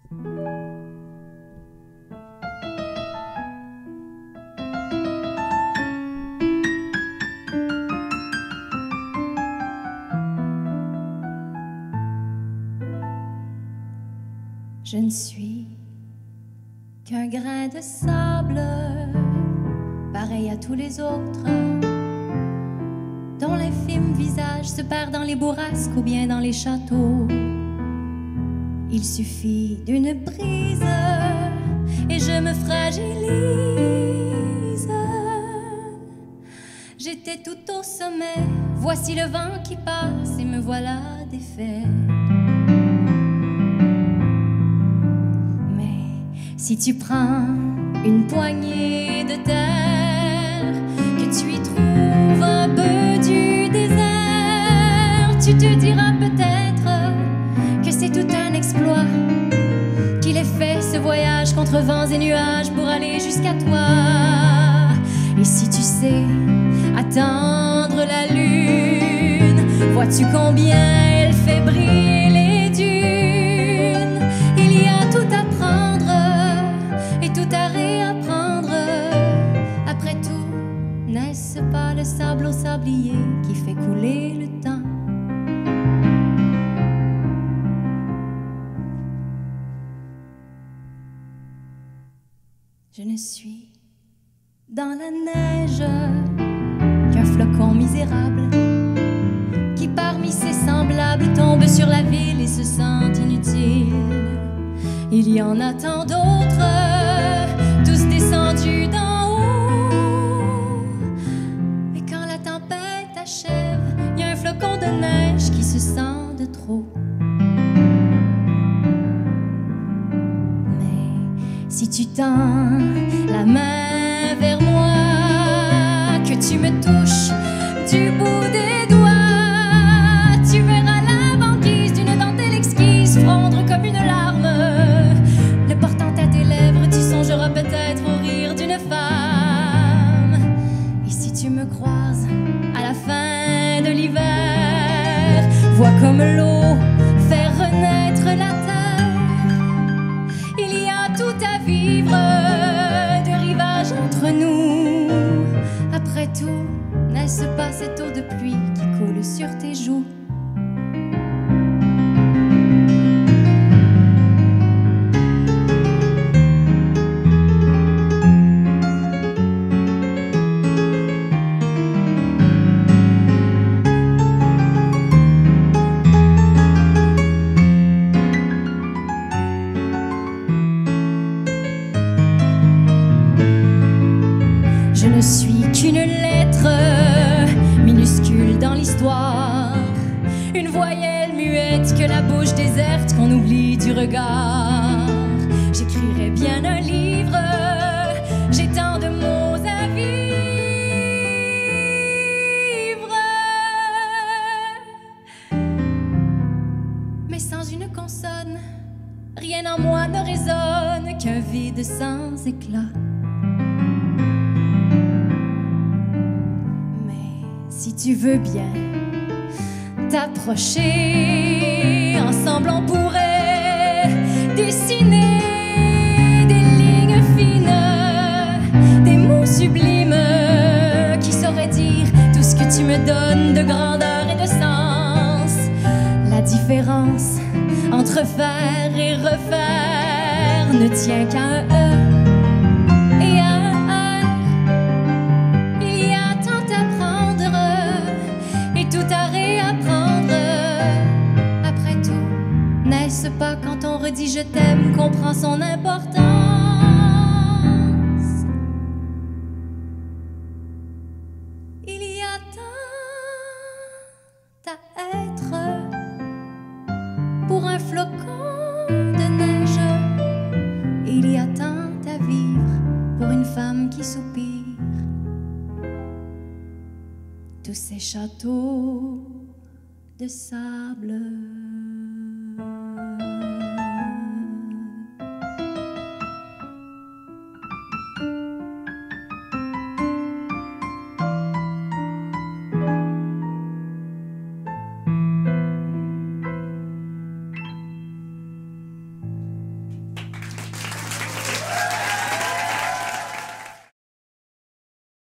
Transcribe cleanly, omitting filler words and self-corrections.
Je ne suis qu'un grain de sable, pareil à tous les autres, dont l'infime visage se perd dans les bourrasques ou bien dans les châteaux. Il suffit d'une brise et je me fragilise. J'étais tout au sommet, voici le vent qui passe et me voilà défait. Si tu prends une poignée de terre, que tu y trouves un peu du désert, tu te diras peut-être que c'est tout un exploit, qu'il ait fait ce voyage contre vents et nuages pour aller jusqu'à toi. Et si tu sais attendre la lune, vois-tu combien elle fait briller les dunes? Il y a tout à prendre et tout à réapprendre. Après tout, n'est-ce pas le sable au sablier qui fait couler le temps? Je ne suis dans la neige qu'un flocon misérable qui parmi ses semblables tombe sur la ville et se sent inutile. Il y en a tant d'autres, tous descendus d'en haut. Et quand la tempête achève, il y a un flocon de neige qui se sent de trop. Mais si tu tends la main vers moi, que tu me touches du bout des doigts, tu verras la banquise d'une dentelle exquise fondre comme une larme. Peut-être au rire d'une femme. Et si tu me croises à la fin de l'hiver, vois comme l'eau fait renaître la terre. Il y a tout à vivre de rivage entre nous. Après tout, n'est-ce pas cette eau de pluie qui coule sur tes joues? Je ne suis qu'une lettre minuscule dans l'histoire, une voyelle muette que la bouche déserte qu'on oublie du regard. J'écrirais bien un livre, j'ai tant de mots à vivre, mais sans une consonne, rien en moi ne résonne qu'un vide sans éclat. Si tu veux bien t'approcher, ensemble on pourrait dessiner des lignes fines, des mots sublimes qui sauraient dire tout ce que tu me donnes de grandeur et de sens. La différence entre faire et refaire ne tient qu'à un E. N'est-ce pas quand on redit je t'aime qu'on prend son importance? Il y a tant à être pour un flocon de neige. Il y a tant à vivre pour une femme qui soupire. Tous ces châteaux de sable